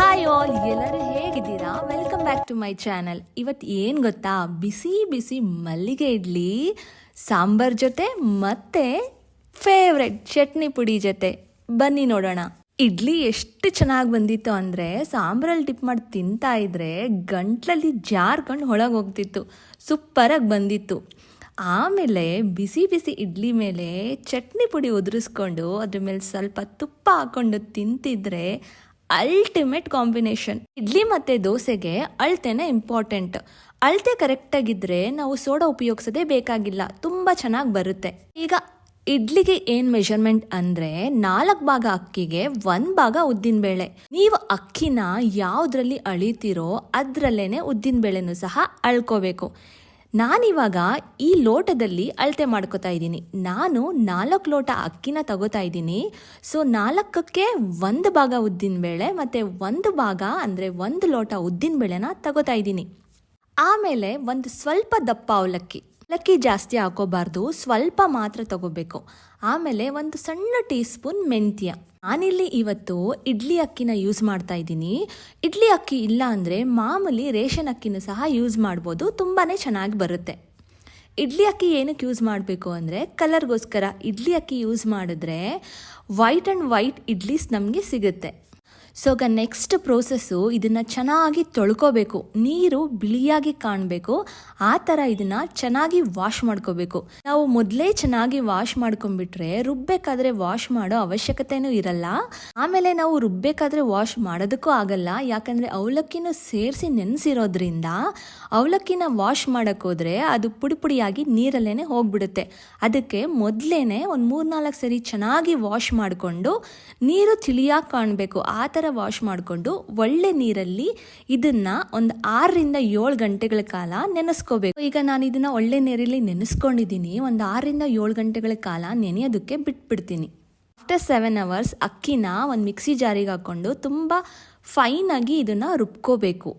Hi all, ಎಲ್ಲರೂ ಹೇಗಿದ್ದೀರಾ? Welcome back to my channel. ಇವತ್ತು ಏನು ಗೊತ್ತಾ, ಬಿಸಿ ಬಿಸಿ ಮಲ್ಲಿಗೆ ಇಡ್ಲಿ ಸಾಂಬಾರ್ ಜೊತೆ ಮತ್ತೆ ಫೇವ್ರೆಟ್ ಚಟ್ನಿ ಪುಡಿ ಜೊತೆ ಬನ್ನಿ ನೋಡೋಣ. ಇಡ್ಲಿ ಎಷ್ಟು ಚೆನ್ನಾಗಿ ಬಂದಿತ್ತು ಅಂದರೆ ಸಾಂಬಾರಲ್ಲಿ ಟಿಪ್ ಮಾಡಿ ತಿಂತಾ ಇದ್ರೆ ಗಂಟ್ಲಲ್ಲಿ ಜಾರ್ಕೊಂಡು ಒಳಗೆ ಹೋಗ್ತಿತ್ತು. ಸೂಪರಾಗಿ ಬಂದಿತ್ತು. ಆಮೇಲೆ ಬಿಸಿ ಬಿಸಿ ಇಡ್ಲಿ ಮೇಲೆ ಚಟ್ನಿ ಪುಡಿ ಉದುರಿಸ್ಕೊಂಡು ಅದ್ರ ಮೇಲೆ ಸ್ವಲ್ಪ ತುಪ್ಪ ಹಾಕ್ಕೊಂಡು ತಿಂತಿದ್ರೆ ಅಲ್ಟಿಮೇಟ್ ಕಾಂಬಿನೇಷನ್. ಇಡ್ಲಿ ಮತ್ತು ದೋಸೆಗೆ ಅಳತೆನೇ ಇಂಪಾರ್ಟೆಂಟ್. ಅಳತೆ ಕರೆಕ್ಟಾಗಿದ್ದರೆ ನಾವು ಸೋಡಾ ಉಪಯೋಗಿಸೋದೇ ಬೇಕಾಗಿಲ್ಲ, ತುಂಬ ಚೆನ್ನಾಗಿ ಬರುತ್ತೆ. ಈಗ ಇಡ್ಲಿಗೆ ಏನು ಮೆಷರ್ಮೆಂಟ್ ಅಂದರೆ 4 ಭಾಗ ಅಕ್ಕಿಗೆ 1 ಭಾಗ ಉದ್ದಿನಬೇಳೆ. ನೀವು ಅಕ್ಕಿನ ಯಾವುದ್ರಲ್ಲಿ ಅಳಿತೀರೋ ಅದರಲ್ಲೇ ಉದ್ದಿನಬೇಳೆನೂ ಸಹ ಅಳ್ಕೋಬೇಕು. ನಾನಿವಾಗ ಈ ಲೋಟದಲ್ಲಿ ಅಳತೆ ಮಾಡ್ಕೋತಾ ಇದ್ದೀನಿ. ನಾನು 4 ಲೋಟ ಅಕ್ಕಿನ ತಗೋತಾ ಇದ್ದೀನಿ. ಸೊ 4ಕ್ಕೆ 1 ಭಾಗ ಉದ್ದಿನಬೇಳೆ ಮತ್ತು 1 ಭಾಗ ಅಂದರೆ 1 ಲೋಟ ಉದ್ದಿನಬೇಳೆನ ತಗೋತಾ ಇದ್ದೀನಿ. ಆಮೇಲೆ ಒಂದು ಸ್ವಲ್ಪ ದಪ್ಪ ಅವಲಕ್ಕಿ ಜಾಸ್ತಿ ಹಾಕೋಬಾರ್ದು, ಸ್ವಲ್ಪ ಮಾತ್ರ ತಗೋಬೇಕು. ಆಮೇಲೆ ಒಂದು ಸಣ್ಣ ಟೀ ಸ್ಪೂನ್ ಮೆಂತ್ಯ. ನಾನಿಲ್ಲಿ ಇವತ್ತು ಇಡ್ಲಿ ಅಕ್ಕಿನ ಯೂಸ್ ಮಾಡ್ತಾ ಇದ್ದೀನಿ. ಇಡ್ಲಿ ಅಕ್ಕಿ ಇಲ್ಲ ಅಂದರೆ ಮಾಮೂಲಿ ರೇಷನ್ ಅಕ್ಕಿನೂ ಸಹ ಯೂಸ್ ಮಾಡ್ಬೋದು, ತುಂಬಾ ಚೆನ್ನಾಗಿ ಬರುತ್ತೆ. ಇಡ್ಲಿ ಅಕ್ಕಿ ಏನಕ್ಕೆ ಯೂಸ್ ಮಾಡಬೇಕು ಅಂದರೆ ಕಲರ್ಗೋಸ್ಕರ. ಇಡ್ಲಿ ಅಕ್ಕಿ ಯೂಸ್ ಮಾಡಿದ್ರೆ ವೈಟ್ ಆ್ಯಂಡ್ ವೈಟ್ ಇಡ್ಲೀಸ್ ನಮಗೆ ಸಿಗುತ್ತೆ. ಸೊ ಈಗ ನೆಕ್ಸ್ಟ್ ಪ್ರೋಸೆಸ್ಸು, ಇದನ್ನು ಚೆನ್ನಾಗಿ ತೊಳ್ಕೋಬೇಕು. ನೀರು ಬಿಳಿಯಾಗಿ ಕಾಣಬೇಕು, ಆ ಥರ ಇದನ್ನು ಚೆನ್ನಾಗಿ ವಾಶ್ ಮಾಡ್ಕೋಬೇಕು. ನಾವು ಮೊದಲೇ ಚೆನ್ನಾಗಿ ವಾಶ್ ಮಾಡ್ಕೊಂಡ್ಬಿಟ್ರೆ ರುಬ್ಬೇಕಾದ್ರೆ ವಾಶ್ ಮಾಡೋ ಅವಶ್ಯಕತೆನೂ ಇರಲ್ಲ. ಆಮೇಲೆ ನಾವು ರುಬ್ಬೇಕಾದ್ರೆ ವಾಶ್ ಮಾಡೋದಕ್ಕೂ ಆಗಲ್ಲ, ಯಾಕಂದರೆ ಅವಲಕ್ಕಿನೂ ಸೇರಿಸಿ ನೆನೆಸಿರೋದ್ರಿಂದ ಅವಲಕ್ಕಿನ ವಾಶ್ ಮಾಡೋಕ್ಕೋದ್ರೆ ಅದು ಪುಡಿ ಪುಡಿಯಾಗಿ ನೀರಲ್ಲೇ ಹೋಗ್ಬಿಡುತ್ತೆ. ಅದಕ್ಕೆ ಮೊದಲೇ ಒಂದು 3-4 ಸರಿ ಚೆನ್ನಾಗಿ ವಾಶ್ ಮಾಡಿಕೊಂಡು ನೀರು ತಿಳಿಯಾಗಿ ಕಾಣಬೇಕು, ಆ ಥರ ವಾಶ್ ಮಾಡಿಕೊಂಡು ಒಳ್ಳೆ ನೀರಲ್ಲಿ ಇದನ್ನ ಒಂದು 6-7 ಗಂಟೆಗಳ ಕಾಲ ನೆನೆಸ್ಕೋಬೇಕು. ಈಗ ನಾನು ಇದನ್ನ ಒಳ್ಳೆ ನೀರಲ್ಲಿ ನೆನೆಸ್ಕೊಂಡಿದ್ದೀನಿ. ಒಂದು 6-7 ಗಂಟೆಗಳ ಕಾಲ ನೆನೆಯೋದಕ್ಕೆ ಬಿಟ್ಬಿಡ್ತೀನಿ. ಆಫ್ಟರ್ 7 ಅವರ್ಸ್ ಅಕ್ಕಿನ ಒಂದು ಮಿಕ್ಸಿ ಜಾರಿಗೆ ಹಾಕೊಂಡು ತುಂಬ ಫೈನಾಗಿ ಇದನ್ನ ರುಬ್ಕೋಬೇಕು.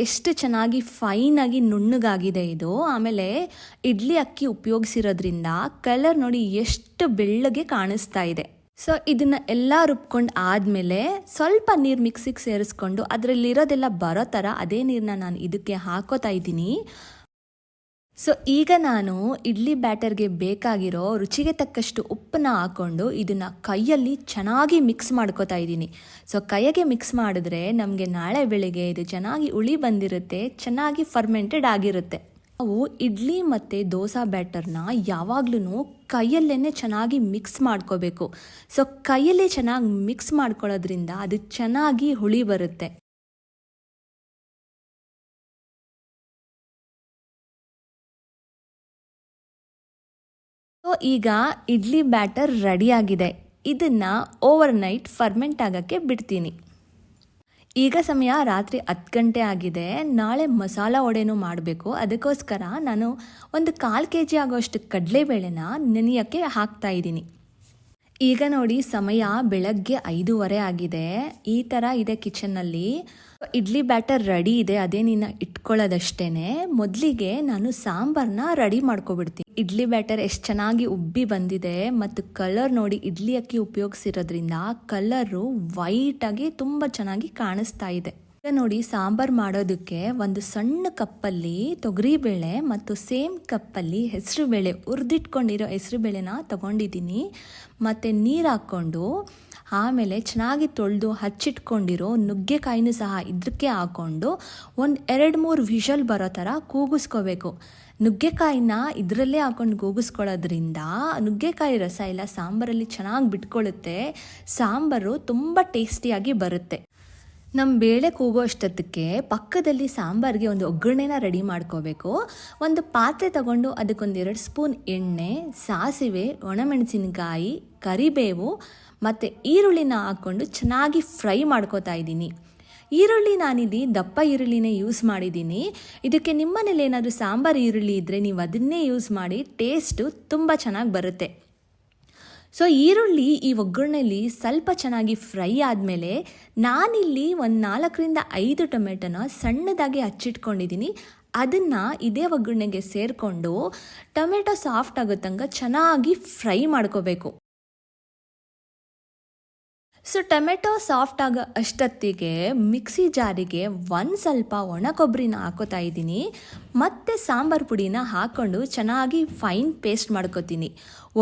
ಎಷ್ಟು ಚೆನ್ನಾಗಿ ಫೈನಾಗಿ ನುಣ್ಣಗಾಗಿದೆ ಇದು. ಆಮೇಲೆ ಇಡ್ಲಿ ಅಕ್ಕಿ ಉಪಯೋಗಿಸಿರೋದ್ರಿಂದ ಕಲರ್ ನೋಡಿ ಎಷ್ಟು ಬೆಳ್ಳಗೆ ಕಾಣಿಸ್ತಾ ಇದೆ. ಸೊ ಇದನ್ನ ಎಲ್ಲ ರುಬ್ಕೊಂಡು ಆದಮೇಲೆ ಸ್ವಲ್ಪ ನೀರು ಮಿಕ್ಸಿಗೆ ಸೇರಿಸ್ಕೊಂಡು ಅದರಲ್ಲಿರೋದೆಲ್ಲ ಬರೋ ಥರ ಅದೇ ನೀರನ್ನ ನಾನು ಇದಕ್ಕೆ ಹಾಕೋತಾ ಇದ್ದೀನಿ. ಸೊ ಈಗ ನಾನು ಇಡ್ಲಿ ಬ್ಯಾಟರ್ಗೆ ಬೇಕಾಗಿರೋ ರುಚಿಗೆ ತಕ್ಕಷ್ಟು ಉಪ್ಪನ್ನ ಹಾಕ್ಕೊಂಡು ಇದನ್ನು ಕೈಯಲ್ಲಿ ಚೆನ್ನಾಗಿ ಮಿಕ್ಸ್ ಮಾಡ್ಕೋತಾ ಇದ್ದೀನಿ. ಸೊ ಕೈಗೆ ಮಿಕ್ಸ್ ಮಾಡಿದ್ರೆ ನಮಗೆ ನಾಳೆ ಬೆಳಿಗ್ಗೆ ಇದು ಚೆನ್ನಾಗಿ ಉಳಿ ಬಂದಿರುತ್ತೆ, ಚೆನ್ನಾಗಿ ಫರ್ಮೆಂಟೆಡ್ ಆಗಿರುತ್ತೆ. ನಾವು ಇಡ್ಲಿ ಮತ್ತು ದೋಸೆ ಬ್ಯಾಟರ್ನ ಯಾವಾಗ್ಲೂ ಕೈಯಲ್ಲೇ ಚೆನ್ನಾಗಿ ಮಿಕ್ಸ್ ಮಾಡ್ಕೋಬೇಕು. ಸೊ ಕೈಯಲ್ಲೇ ಚೆನ್ನಾಗಿ ಮಿಕ್ಸ್ ಮಾಡ್ಕೊಳ್ಳೋದ್ರಿಂದ ಅದು ಚೆನ್ನಾಗಿ ಹುಳಿ ಬರುತ್ತೆ. ಸೊ ಈಗ ಇಡ್ಲಿ ಬ್ಯಾಟರ್ ರೆಡಿಯಾಗಿದೆ. ಇದನ್ನು ಓವರ್ನೈಟ್ ಫರ್ಮೆಂಟ್ ಆಗೋಕ್ಕೆ ಬಿಡ್ತೀನಿ. ಈಗ ಸಮಯ ರಾತ್ರಿ 10 ಗಂಟೆ ಆಗಿದೆ. ನಾಳೆ ಮಸಾಲ ವಡೆನೂ ಮಾಡಬೇಕು. ಅದಕ್ಕೋಸ್ಕರ ನಾನು ಒಂದು 1/4 kg ಆಗೋಷ್ಟು ಕಡಲೆಬೇಳೆನ ನೆನೆಯೋಕ್ಕೆ ಹಾಕ್ತಾ ಇದ್ದೀನಿ. ಈಗ ನೋಡಿ ಸಮಯ ಬೆಳಗ್ಗೆ 5:15 ಆಗಿದೆ. ಈ ಥರ ಇದೆ ಕಿಚನ್ನಲ್ಲಿ. ಇಡ್ಲಿ ಬ್ಯಾಟರ್ ರೆಡಿ ಇದೆ, ಅದೇನಿನ್ನ ಇಟ್ಕೊಳ್ಳೋದಷ್ಟೇ. ಮೊದಲಿಗೆ ನಾನು ಸಾಂಬಾರನ್ನ ರೆಡಿ ಮಾಡ್ಕೊಬಿಡ್ತೀನಿ. ಇಡ್ಲಿ ಬ್ಯಾಟರ್ ಎಷ್ಟು ಚೆನ್ನಾಗಿ ಉಬ್ಬಿ ಬಂದಿದೆ ಮತ್ತು ಕಲರ್ ನೋಡಿ, ಇಡ್ಲಿ ಅಕ್ಕಿ ಉಪಯೋಗಿಸಿರೋದ್ರಿಂದ ಕಲರು ವೈಟಾಗಿ ತುಂಬ ಚೆನ್ನಾಗಿ ಕಾಣಿಸ್ತಾ ಇದೆ. ಈಗ ನೋಡಿ ಸಾಂಬಾರು ಮಾಡೋದಕ್ಕೆ ಒಂದು ಸಣ್ಣ ಕಪ್ಪಲ್ಲಿ ತೊಗರಿಬೇಳೆ ಮತ್ತು ಸೇಮ್ ಕಪ್ಪಲ್ಲಿ ಹೆಸರುಬೇಳೆ, ಹುರಿದಿಟ್ಕೊಂಡಿರೋ ಹೆಸರುಬೇಳೆನ ತಗೊಂಡಿದ್ದೀನಿ. ಮತ್ತು ನೀರು ಹಾಕ್ಕೊಂಡು ಆಮೇಲೆ ಚೆನ್ನಾಗಿ ತೊಳೆದು ಹಚ್ಚಿಟ್ಕೊಂಡಿರೋ ನುಗ್ಗೆಕಾಯಿನೂ ಸಹ ಇದಕ್ಕೆ ಹಾಕ್ಕೊಂಡು ಒಂದು 2-3 ವಿಷಲ್ ಬರೋ ಥರ ಕೂಗಿಸ್ಕೋಬೇಕು. ನುಗ್ಗೆಕಾಯಿನ ಇದರಲ್ಲೇ ಹಾಕೊಂಡು ಕೂಗಿಸ್ಕೊಳ್ಳೋದ್ರಿಂದ ನುಗ್ಗೆಕಾಯಿ ರಸ ಎಲ್ಲ ಸಾಂಬಾರಲ್ಲಿ ಚೆನ್ನಾಗಿ ಬಿಟ್ಕೊಳ್ಳುತ್ತೆ. ಸಾಂಬಾರು ತುಂಬ ಟೇಸ್ಟಿಯಾಗಿ ಬರುತ್ತೆ. ನಮ್ಮ ಬೇಳೆ ಕೂಗೋ ಅಷ್ಟೊತ್ತಕ್ಕೆ ಪಕ್ಕದಲ್ಲಿ ಸಾಂಬಾರಿಗೆ ಒಂದು ಒಗ್ಗರಣೆನ ರೆಡಿ ಮಾಡ್ಕೋಬೇಕು. ಒಂದು ಪಾತ್ರೆ ತಗೊಂಡು ಅದಕ್ಕೊಂದು 2 ಸ್ಪೂನ್ ಎಣ್ಣೆ, ಸಾಸಿವೆ, ಒಣಮೆಣಸಿನಕಾಯಿ, ಕರಿಬೇವು ಮತ್ತು ಈರುಳ್ಳಿನ ಹಾಕ್ಕೊಂಡು ಚೆನ್ನಾಗಿ ಫ್ರೈ ಮಾಡ್ಕೋತಾ ಇದ್ದೀನಿ. ಈರುಳ್ಳಿ ನಾನಿಲ್ಲಿ ದಪ್ಪ ಈರುಳ್ಳಿನೇ ಯೂಸ್ ಮಾಡಿದ್ದೀನಿ. ಇದಕ್ಕೆ ನಿಮ್ಮನೇಲಿ ಏನಾದರೂ ಸಾಂಬಾರು ಈರುಳ್ಳಿ ಇದ್ದರೆ ನೀವು ಅದನ್ನೇ ಯೂಸ್ ಮಾಡಿ, ಟೇಸ್ಟು ತುಂಬ ಚೆನ್ನಾಗಿ ಬರುತ್ತೆ. ಸೊ ಈರುಳ್ಳಿ ಈ ಒಗ್ಗರಣೆಯಲ್ಲಿ ಸ್ವಲ್ಪ ಚೆನ್ನಾಗಿ ಫ್ರೈ ಆದಮೇಲೆ ನಾನಿಲ್ಲಿ ಒಂದು 4-5 ಟೊಮೆಟೊನ ಸಣ್ಣದಾಗಿ ಹಚ್ಚಿಟ್ಕೊಂಡಿದ್ದೀನಿ, ಅದನ್ನು ಇದೇ ಒಗ್ಗರಣೆಗೆ ಸೇರಿಕೊಂಡು ಟೊಮೆಟೊ ಸಾಫ್ಟ್ ಆಗೋ ತನಕ ಚೆನ್ನಾಗಿ ಫ್ರೈ ಮಾಡ್ಕೋಬೇಕು. ಸೊ ಟೊಮೆಟೊ ಸಾಫ್ಟ್ ಆಗೋ ಅಷ್ಟೊತ್ತಿಗೆ ಮಿಕ್ಸಿ ಜಾರಿಗೆ ಒಂದು ಸ್ವಲ್ಪ ಒಣ ಕೊಬ್ಬರಿನ ಹಾಕೋತಾ ಇದ್ದೀನಿ, ಮತ್ತು ಸಾಂಬಾರು ಪುಡಿನ ಹಾಕ್ಕೊಂಡು ಚೆನ್ನಾಗಿ ಫೈನ್ ಪೇಸ್ಟ್ ಮಾಡ್ಕೋತೀನಿ.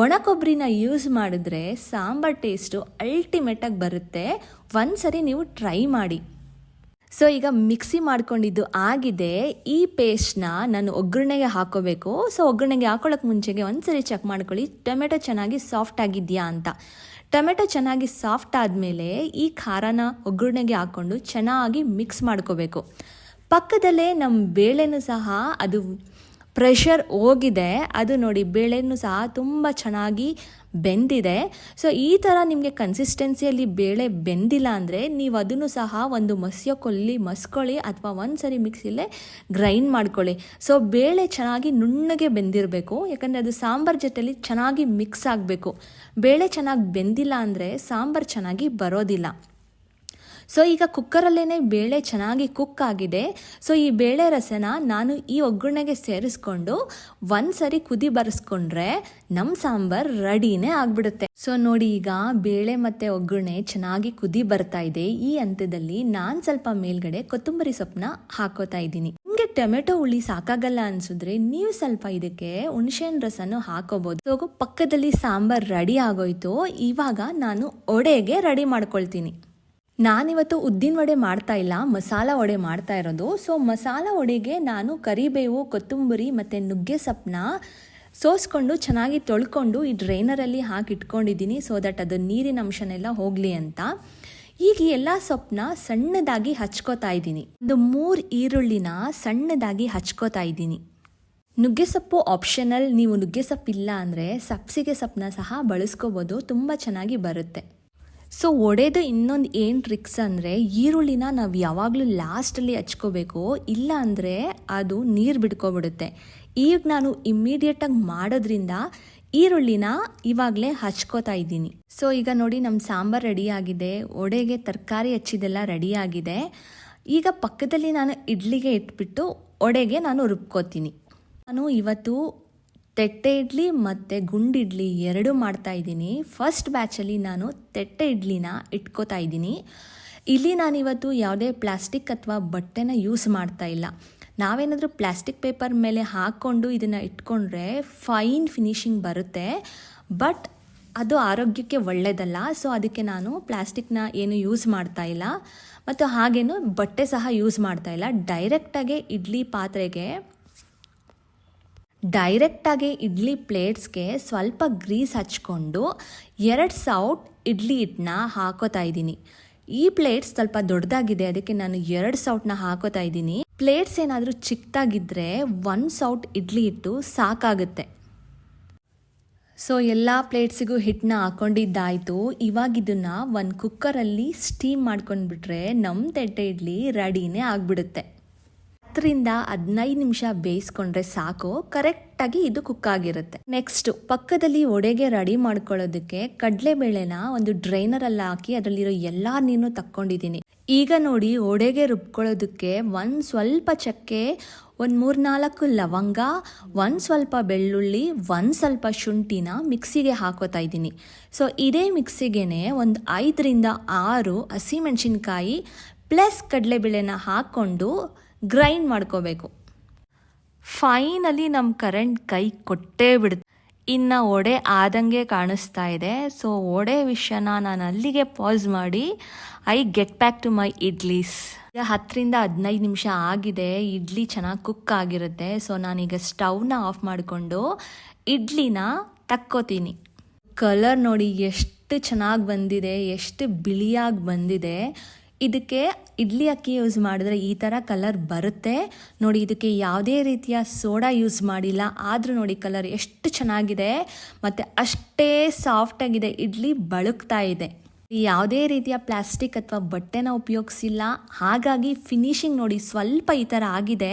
ಒಣ ಕೊಬ್ಬರಿನ ಯೂಸ್ ಮಾಡಿದ್ರೆ ಸಾಂಬಾರು ಟೇಸ್ಟು ಅಲ್ಟಿಮೇಟಾಗಿ ಬರುತ್ತೆ. ಒಂದು ಸರಿ ನೀವು ಟ್ರೈ ಮಾಡಿ. ಸೊ ಈಗ ಮಿಕ್ಸಿ ಮಾಡ್ಕೊಂಡಿದ್ದು ಆಗಿದೆ. ಈ ಪೇಸ್ಟ್ನ ನಾನು ಒಗ್ಗರಣೆಗೆ ಹಾಕೋಬೇಕು. ಸೊ ಒಗ್ಗರಣೆಗೆ ಹಾಕೊಳ್ಳೋಕೆ ಮುಂಚೆಗೆ ಒಂದ್ಸರಿ ಚೆಕ್ ಮಾಡ್ಕೊಳ್ಳಿ ಟೊಮೆಟೊ ಚೆನ್ನಾಗಿ ಸಾಫ್ಟ್ ಆಗಿದೆಯಾ ಅಂತ. ಟೊಮೆಟೊ ಚೆನ್ನಾಗಿ ಸಾಫ್ಟ್ ಆದಮೇಲೆ ಈ ಖಾರನ ಒಗ್ಗರಣೆಗೆ ಹಾಕ್ಕೊಂಡು ಚೆನ್ನಾಗಿ ಮಿಕ್ಸ್ ಮಾಡ್ಕೋಬೇಕು. ಪಕ್ಕದಲ್ಲೇ ನಮ್ಮ ಬೇಳೆನೂ ಸಹ ಅದು ಪ್ರೆಷರ್ ಹೋಗಿದೆ, ಅದು ನೋಡಿ ಬೇಳೆನೂ ಸಹ ತುಂಬ ಚೆನ್ನಾಗಿ ಬೆಂದಿದೆ. ಸೊ ಈ ಥರ ನಿಮಗೆ ಕನ್ಸಿಸ್ಟೆನ್ಸಿಯಲ್ಲಿ ಬೇಳೆ ಬೆಂದಿಲ್ಲ ಅಂದರೆ ನೀವು ಅದನ್ನು ಸಹ ಒಂದು ಮಸ್ಯೋಕೊಲ್ಲಿ ಮಸ್ಕೊಳ್ಳಿ ಅಥವಾ ಒಂದು ಸರಿ ಮಿಕ್ಸಿಲೇ ಗ್ರೈಂಡ್ ಮಾಡ್ಕೊಳ್ಳಿ. ಸೊ ಬೇಳೆ ಚೆನ್ನಾಗಿ ನುಣ್ಣಗೆ ಬೆಂದಿರಬೇಕು, ಯಾಕಂದರೆ ಅದು ಸಾಂಬಾರು ಜೊತೆಲಿ ಚೆನ್ನಾಗಿ ಮಿಕ್ಸ್ ಆಗಬೇಕು. ಬೇಳೆ ಚೆನ್ನಾಗಿ ಬೆಂದಿಲ್ಲ ಅಂದರೆ ಸಾಂಬಾರು ಚೆನ್ನಾಗಿ ಬರೋದಿಲ್ಲ. ಸೊ ಈಗ ಕುಕ್ಕರಲ್ಲೇ ಬೇಳೆ ಚೆನ್ನಾಗಿ ಕುಕ್ ಆಗಿದೆ. ಸೊ ಈ ಬೇಳೆ ರಸನ ನಾನು ಈ ಒಗ್ಗರಣೆಗೆ ಸೇರಿಸ್ಕೊಂಡು ಒಂದು ಸರಿ ಕುದಿ ಬರೆಸ್ಕೊಂಡ್ರೆ ನಮ್ಮ ಸಾಂಬಾರು ರೆಡಿನೇ ಆಗಿಬಿಡುತ್ತೆ. ಸೊ ನೋಡಿ ಈಗ ಬೇಳೆ ಮತ್ತು ಒಗ್ಗರಣೆ ಚೆನ್ನಾಗಿ ಕುದಿ ಬರ್ತಾ ಇದೆ. ಈ ಹಂತದಲ್ಲಿ ನಾನು ಸ್ವಲ್ಪ ಮೇಲ್ಗಡೆ ಕೊತ್ತಂಬರಿ ಸೊಪ್ಪನ್ನ ಹಾಕೋತಾ ಇದ್ದೀನಿ. ನಿಮಗೆ ಟೊಮೆಟೊ ಹುಳಿ ಸಾಕಾಗಲ್ಲ ಅನ್ಸಿದ್ರೆ ನೀವು ಸ್ವಲ್ಪ ಇದಕ್ಕೆ ಹುಣಸೆಹಣ್ಣು ರಸನೂ ಹಾಕೋಬಹುದು. ಸೊ ಪಕ್ಕದಲ್ಲಿ ಸಾಂಬಾರು ರೆಡಿ ಆಗೋಯ್ತು. ಇವಾಗ ನಾನು ಒಡೆಗೆ ರೆಡಿ ಮಾಡ್ಕೊಳ್ತೀನಿ. ನಾನಿವತ್ತು ಉದ್ದಿನ ವಡೆ ಮಾಡ್ತಾ ಇಲ್ಲ, ಮಸಾಲ ವಡೆ ಮಾಡ್ತಾ ಇರೋದು. ಸೊ ಮಸಾಲ ವಡೆಗೆ ನಾನು ಕರಿಬೇವು, ಕೊತ್ತಂಬರಿ ಮತ್ತು ನುಗ್ಗೆ ಸೊಪ್ಪನ್ನ ಸೋಸ್ಕೊಂಡು ಚೆನ್ನಾಗಿ ತೊಳ್ಕೊಂಡು ಈ ಡ್ರೈನರಲ್ಲಿ ಹಾಕಿ ಇಟ್ಕೊಂಡಿದ್ದೀನಿ. ಸೊ ದಟ್ ಅದು ನೀರಿನ ಅಂಶನೆಲ್ಲ ಹೋಗಲಿ ಅಂತ. ಈಗ ಎಲ್ಲ ಸೊಪ್ಪನ್ನ ಸಣ್ಣದಾಗಿ ಹಚ್ಕೋತಾ ಇದ್ದೀನಿ. ಒಂದು 3 ಈರುಳ್ಳಿನ ಸಣ್ಣದಾಗಿ ಹಚ್ಕೋತಾ ಇದ್ದೀನಿ. ನುಗ್ಗೆ ಸೊಪ್ಪು ಆಪ್ಷನಲ್, ನೀವು ನುಗ್ಗೆ ಸೊಪ್ಪು ಇಲ್ಲ ಅಂದರೆ ಸಬ್ಸಿಗೆ ಸೊಪ್ಪನ್ನ ಸಹ ಬಳಸ್ಕೋಬೋದು, ತುಂಬ ಚೆನ್ನಾಗಿ ಬರುತ್ತೆ. ಸೊ ಒಡೆದು ಇನ್ನೊಂದು ಏನು ಟ್ರಿಕ್ಸ್ ಅಂದರೆ ಈರುಳ್ಳಿನ ನಾವು ಯಾವಾಗಲೂ ಲಾಸ್ಟಲ್ಲಿ ಹಚ್ಕೋಬೇಕು, ಇಲ್ಲ ಅಂದರೆ ಅದು ನೀರು ಬಿಡ್ಕೊಬಿಡುತ್ತೆ. ಈಗ ನಾನು ಇಮ್ಮಿಡಿಯೇಟಾಗಿ ಮಾಡೋದ್ರಿಂದ ಈರುಳ್ಳಿನ ಇವಾಗಲೇ ಹಚ್ಕೋತಾ ಇದ್ದೀನಿ. ಸೊ ಈಗ ನೋಡಿ ನಮ್ಮ ಸಾಂಬಾರು ರೆಡಿಯಾಗಿದೆ, ಒಡೆಗೆ ತರಕಾರಿ ಹಚ್ಚಿದೆಲ್ಲ ರೆಡಿಯಾಗಿದೆ. ಈಗ ಪಕ್ಕದಲ್ಲಿ ನಾನು ಇಡ್ಲಿಗೆ ಇಟ್ಬಿಟ್ಟು ಒಡೆಗೆ ನಾನು ರುಬ್ಕೋತೀನಿ. ನಾನು ಇವತ್ತು ತೆಟ್ಟೆ ಇಡ್ಲಿ ಮತ್ತು ಗುಂಡಿಡ್ಲಿ 2 ಮಾಡ್ತಾಯಿದ್ದೀನಿ. ಫಸ್ಟ್ ಬ್ಯಾಚಲ್ಲಿ ನಾನು ತೆಟ್ಟೆ ಇಡ್ಲಿನ ಇಟ್ಕೋತಾ ಇದ್ದೀನಿ. ಇಲ್ಲಿ ನಾನಿವತ್ತು ಯಾವುದೇ ಪ್ಲಾಸ್ಟಿಕ್ ಅಥವಾ ಬಟ್ಟೆನ ಯೂಸ್ ಮಾಡ್ತಾ ಇಲ್ಲ. ನಾವೇನಾದರೂ ಪ್ಲಾಸ್ಟಿಕ್ ಪೇಪರ್ ಮೇಲೆ ಹಾಕ್ಕೊಂಡು ಇದನ್ನು ಇಟ್ಕೊಂಡ್ರೆ ಫೈನ್ ಫಿನಿಶಿಂಗ್ ಬರುತ್ತೆ, ಬಟ್ ಅದು ಆರೋಗ್ಯಕ್ಕೆ ಒಳ್ಳೆಯದಲ್ಲ. ಸೊ ಅದಕ್ಕೆ ನಾನು ಪ್ಲಾಸ್ಟಿಕ್ನ ಏನು ಯೂಸ್ ಮಾಡ್ತಾ ಇಲ್ಲ, ಮತ್ತು ಹಾಗೇನು ಬಟ್ಟೆ ಸಹ ಯೂಸ್ ಮಾಡ್ತಾ ಇಲ್ಲ. ಡೈರೆಕ್ಟಾಗಿ ಇಡ್ಲಿ ಪ್ಲೇಟ್ಸ್ಗೆ ಸ್ವಲ್ಪ ಗ್ರೀಸ್ ಹಚ್ಕೊಂಡು 2 ಸೌಟ್ ಇಡ್ಲಿ ಹಿಟ್ಟನ್ನ ಹಾಕೋತಾ ಇದ್ದೀನಿ. ಈ ಪ್ಲೇಟ್ಸ್ ಸ್ವಲ್ಪ ದೊಡ್ಡದಾಗಿದೆ, ಅದಕ್ಕೆ ನಾನು 2 ಸೌಟ್ನ ಹಾಕೋತಾ ಇದ್ದೀನಿ. ಪ್ಲೇಟ್ಸ್ ಏನಾದರೂ ಚಿಕ್ಕದಾಗಿದ್ದರೆ 1 ಸೌಟ್ ಇಡ್ಲಿ ಹಿಟ್ಟು ಸಾಕಾಗುತ್ತೆ. ಸೊ ಎಲ್ಲ ಪ್ಲೇಟ್ಸಿಗೂ ಹಿಟ್ಟನ್ನ ಹಾಕೊಂಡಿದ್ದಾಯಿತು. ಇವಾಗ ಇದನ್ನು ಒಂದು ಕುಕ್ಕರಲ್ಲಿ ಸ್ಟೀಮ್ ಮಾಡ್ಕೊಂಡ್ಬಿಟ್ರೆ ನಮ್ಮ ತೆಟ್ಟೆ ಇಡ್ಲಿ ರೆಡಿನೇ ಆಗಿಬಿಡುತ್ತೆ. 10-15 ನಿಮಿಷ ಬೇಯಿಸ್ಕೊಂಡ್ರೆ ಸಾಕು, ಕರೆಕ್ಟಾಗಿ ಇದು ಕುಕ್ ಆಗಿರುತ್ತೆ. ನೆಕ್ಸ್ಟ್ ಪಕ್ಕದಲ್ಲಿ ಒಡೆಗೆ ರೆಡಿ ಮಾಡ್ಕೊಳ್ಳೋದಕ್ಕೆ ಕಡಲೆಬೇಳೆನ ಒಂದು ಡ್ರೈನರಲ್ಲಿ ಹಾಕಿ ಅದರಲ್ಲಿರೋ ಎಲ್ಲ ನೀರನ್ನು ತಕ್ಕೊಂಡಿದ್ದೀನಿ. ಈಗ ನೋಡಿ ಒಡೆಗೆ ರುಬ್ಕೊಳ್ಳೋದಕ್ಕೆ ಒಂದು ಸ್ವಲ್ಪ ಚಕ್ಕೆ, ಒಂದು 3-4 ಲವಂಗ, ಒಂದು ಸ್ವಲ್ಪ ಬೆಳ್ಳುಳ್ಳಿ, ಒಂದು ಸ್ವಲ್ಪ ಶುಂಠಿನ ಮಿಕ್ಸಿಗೆ ಹಾಕೋತಾ ಇದ್ದೀನಿ. ಸೊ ಇದೇ ಮಿಕ್ಸಿಗೆ ಒಂದು 5-6 ಹಸಿಮೆಣಸಿನ್ಕಾಯಿ ಪ್ಲಸ್ ಕಡಲೆಬೇಳೆನ ಹಾಕ್ಕೊಂಡು ಗ್ರೈಂಡ್ ಮಾಡ್ಕೋಬೇಕು. ಫೈನಲಿ ನಮ್ಮ ಕರೆಂಟ್ ಕೈ ಕೊಟ್ಟೇ ಬಿಡುತ್ತೆ. ಇನ್ನು ಒಡೆ ಆದಂಗೆ ಕಾಣಿಸ್ತಾ ಇದೆ. ಸೊ ಒಡೆ ವಿಷಯನ ನಾನು ಅಲ್ಲಿಗೆ ಪಾಸ್ ಮಾಡಿ get back to my idlis. ಈಗ 10-15 ನಿಮಿಷ ಆಗಿದೆ, ಇಡ್ಲಿ ಚೆನ್ನಾಗಿ ಕುಕ್ ಆಗಿರುತ್ತೆ. ಸೊ ನಾನೀಗ ಸ್ಟವ್ನ ಆಫ್ ಮಾಡಿಕೊಂಡು ಇಡ್ಲಿನ ತಕ್ಕೋತೀನಿ. ಕಲರ್ ನೋಡಿ ಎಷ್ಟು ಚೆನ್ನಾಗಿ ಬಂದಿದೆ, ಎಷ್ಟು ಬಿಳಿಯಾಗಿ ಬಂದಿದೆ. ಇದಕ್ಕೆ ಇಡ್ಲಿ ಅಕ್ಕಿ ಯೂಸ್ ಮಾಡಿದ್ರೆ ಈ ಥರ ಕಲರ್ ಬರುತ್ತೆ ನೋಡಿ. ಇದಕ್ಕೆ ಯಾವುದೇ ರೀತಿಯ ಸೋಡಾ ಯೂಸ್ ಮಾಡಿಲ್ಲ, ಆದರೂ ನೋಡಿ ಕಲರ್ ಎಷ್ಟು ಚೆನ್ನಾಗಿದೆ ಮತ್ತು ಅಷ್ಟೇ ಸಾಫ್ಟಾಗಿದೆ. ಇಡ್ಲಿ ಬಳುಕ್ತಾ ಇದೆ. ಯಾವುದೇ ರೀತಿಯ ಪ್ಲಾಸ್ಟಿಕ್ ಅಥವಾ ಬಟ್ಟೆನ ಉಪಯೋಗಿಸಿಲ್ಲ, ಹಾಗಾಗಿ ಫಿನಿಶಿಂಗ್ ನೋಡಿ ಸ್ವಲ್ಪ ಈ ಥರ ಆಗಿದೆ,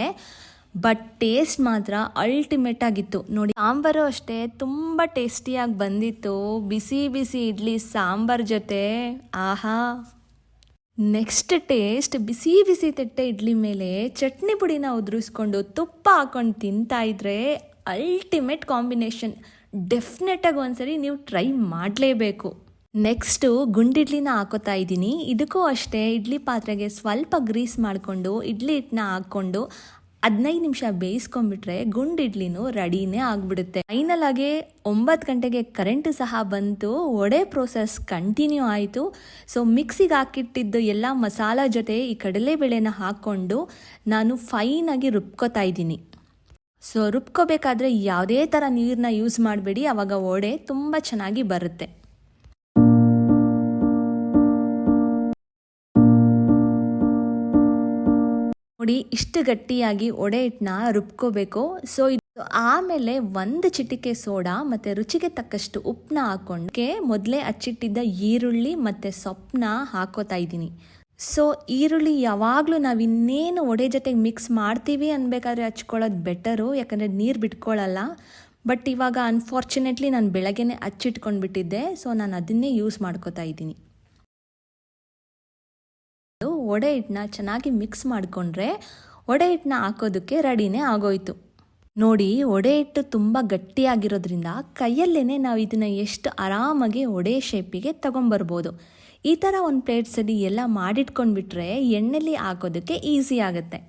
ಬಟ್ ಟೇಸ್ಟ್ ಮಾತ್ರ ಅಲ್ಟಿಮೇಟ್ ಆಗಿತ್ತು ನೋಡಿ. ಸಾಂಬಾರು ಅಷ್ಟೇ ತುಂಬ ಟೇಸ್ಟಿಯಾಗಿ ಬಂದಿತ್ತು. ಬಿಸಿ ಬಿಸಿ ಇಡ್ಲಿ ಸಾಂಬಾರ್ ಜೊತೆ ಆಹಾ. ನೆಕ್ಸ್ಟ್ ಟೇಸ್ಟ್ ಬಿಸಿ ಬಿಸಿ ತಟ್ಟೆ ಇಡ್ಲಿ ಮೇಲೆ ಚಟ್ನಿ ಪುಡಿನ ಉದುರಿಸ್ಕೊಂಡು ತುಪ್ಪ ಹಾಕೊಂಡು ತಿಂತಾ ಇದ್ರೆ ಅಲ್ಟಿಮೇಟ್ ಕಾಂಬಿನೇಷನ್. ಡೆಫಿನೆಟಾಗಿ ಒಂದ್ಸರಿ ನೀವು ಟ್ರೈ ಮಾಡಲೇಬೇಕು. ನೆಕ್ಸ್ಟು ಗುಂಡಿಡ್ಲಿನ ಹಾಕೋತಾ ಇದ್ದೀನಿ. ಇದಕ್ಕೂ ಅಷ್ಟೇ ಇಡ್ಲಿ ಪಾತ್ರೆಗೆ ಸ್ವಲ್ಪ ಗ್ರೀಸ್ ಮಾಡಿಕೊಂಡು ಇಡ್ಲಿ ಹಿಟ್ಟನ್ನ ಹಾಕ್ಕೊಂಡು 15 ನಿಮಿಷ ಬೇಯಿಸ್ಕೊಂಡ್ಬಿಟ್ರೆ ಗುಂಡಿಡ್ಲಿನೂ ರೆಡಿನೇ ಆಗಿಬಿಡುತ್ತೆ. ಫೈನಲ್ ಆಗಿ 9 ಗಂಟೆಗೆ ಕರೆಂಟು ಸಹ ಬಂತು. ವಡೆ ಪ್ರೋಸೆಸ್ ಕಂಟಿನ್ಯೂ ಆಯಿತು. ಸೊ ಮಿಕ್ಸಿಗೆ ಹಾಕಿಟ್ಟಿದ್ದು ಎಲ್ಲ ಮಸಾಲ ಜೊತೆ ಈ ಕಡಲೆಬೇಳೆನ ಹಾಕ್ಕೊಂಡು ನಾನು ಫೈನಾಗಿ ರುಬ್ಕೋತಾ ಇದ್ದೀನಿ. ಸೊ ರುಬ್ಕೋಬೇಕಾದ್ರೆ ಯಾವುದೇ ಥರ ನೀರನ್ನ ಯೂಸ್ ಮಾಡಬೇಡಿ, ಆವಾಗ ವಡೆ ತುಂಬ ಚೆನ್ನಾಗಿ ಬರುತ್ತೆ. ನೋಡಿ, ಇಷ್ಟು ಗಟ್ಟಿಯಾಗಿ ವಡೆ ಹಿಟ್ಟನ್ನ ರುಬ್ಕೋಬೇಕು. ಸೊ ಇದು ಆಮೇಲೆ 1 ಚಿಟಿಕೆ ಸೋಡಾ ಮತ್ತು ರುಚಿಗೆ ತಕ್ಕಷ್ಟು ಉಪ್ಪನ್ನ ಹಾಕ್ಕೊಂಡ್ಗೆ ಮೊದಲೇ ಹಚ್ಚಿಟ್ಟಿದ್ದ ಈರುಳ್ಳಿ ಮತ್ತು ಸೊಪ್ಪನ್ನ ಹಾಕೋತಾ ಇದ್ದೀನಿ. ಸೊ ಈರುಳ್ಳಿ ಯಾವಾಗಲೂ ನಾವು ಇನ್ನೇನು ವಡೆ ಜೊತೆಗೆ ಮಿಕ್ಸ್ ಮಾಡ್ತೀವಿ ಅನ್ಬೇಕಾದ್ರೆ ಹಚ್ಕೊಳ್ಳೋದು ಬೆಟರು, ಯಾಕಂದರೆ ನೀರು ಬಿಟ್ಕೊಳ್ಳಲ್ಲ. ಬಟ್ ಇವಾಗ ಅನ್ಫಾರ್ಚುನೇಟ್ಲಿ ನಾನು ಬೆಳಗ್ಗೆನೇ ಹಚ್ಚಿಟ್ಕೊಂಡ್ಬಿಟ್ಟಿದ್ದೆ. ಸೊ ನಾನು ಅದನ್ನೇ ಯೂಸ್ ಮಾಡ್ಕೋತಾ ಇದ್ದೀನಿ. ವಡೆ ಹಿಟ್ಟನ್ನ ಚೆನ್ನಾಗಿ ಮಿಕ್ಸ್ ಮಾಡಿಕೊಂಡ್ರೆ ವಡೆ ಹಿಟ್ಟನ್ನ ಹಾಕೋದಕ್ಕೆ ರೆಡಿನೇ ಆಗೋಯ್ತು. ನೋಡಿ, ವಡೆ ಹಿಟ್ಟು ತುಂಬ ಗಟ್ಟಿಯಾಗಿರೋದ್ರಿಂದ ಕೈಯಲ್ಲೇ ನಾವು ಇದನ್ನು ಎಷ್ಟು ಆರಾಮಾಗಿ ವಡೆ ಶೇಪಿಗೆ ತಗೊಂಬರ್ಬೋದು. ಈ ಥರ ಒಂದು ಪ್ಲೇಟ್ಸಲ್ಲಿ ಎಲ್ಲ ಮಾಡಿಟ್ಕೊಂಡ್ಬಿಟ್ರೆ ಎಣ್ಣೆಲಿ ಹಾಕೋದಕ್ಕೆ ಈಸಿ ಆಗುತ್ತೆ.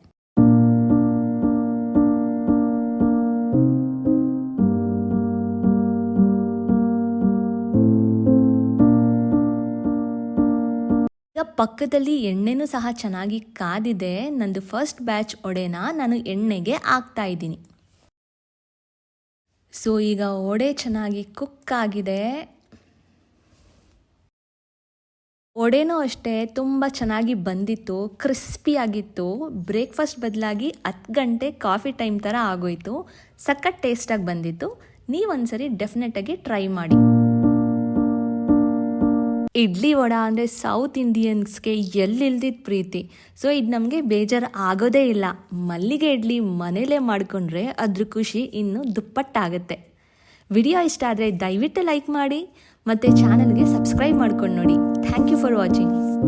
ಈಗ ಪಕ್ಕದಲ್ಲಿ ಎಣ್ಣೆನೂ ಸಹ ಚೆನ್ನಾಗಿ ಕಾದಿದೆ. ನಂದು ಫಸ್ಟ್ ಬ್ಯಾಚ್ ವಡೆನ ನಾನು ಎಣ್ಣೆಗೆ ಹಾಕ್ತಾ ಇದ್ದೀನಿ. ಸೊ ಈಗ ವಡೆ ಚೆನ್ನಾಗಿ ಕುಕ್ ಆಗಿದೆ. ವಡೆನೂ ಅಷ್ಟೇ ತುಂಬ ಚೆನ್ನಾಗಿ ಬಂದಿತ್ತು, ಕ್ರಿಸ್ಪಿ ಆಗಿತ್ತು. ಬ್ರೇಕ್ಫಾಸ್ಟ್ ಬದಲಾಗಿ 10 ಗಂಟೆ ಕಾಫಿ ಟೈಮ್ ಥರ ಆಗೋಯ್ತು. ಸಖತ್ ಟೇಸ್ಟಾಗಿ ಬಂದಿತ್ತು. ನೀವೊಂದ್ಸರಿ ಡೆಫಿನೆಟಾಗಿ ಟ್ರೈ ಮಾಡಿ. ಇಡ್ಲಿ ವಡೆ ಅಂದರೆ ಸೌತ್ ಇಂಡಿಯನ್ಸ್ಗೆ ಎಲ್ಲಿಲ್ದಿದ್ದ ಪ್ರೀತಿ. ಸೊ ಇದು ನಮಗೆ ಬೇಜಾರು ಆಗೋದೇ ಇಲ್ಲ. ಮಲ್ಲಿಗೆ ಇಡ್ಲಿ ಮನೇಲೇ ಮಾಡಿಕೊಂಡ್ರೆ ಅದ್ರ ಖುಷಿ ಇನ್ನೂ ದುಪ್ಪಟ್ಟಾಗುತ್ತೆ. ವಿಡಿಯೋ ಇಷ್ಟ ಆದರೆ ದಯವಿಟ್ಟು ಲೈಕ್ ಮಾಡಿ ಮತ್ತು ಚಾನಲ್ಗೆ ಸಬ್ಸ್ಕ್ರೈಬ್ ಮಾಡ್ಕೊಂಡು ನೋಡಿ. Thank you for watching.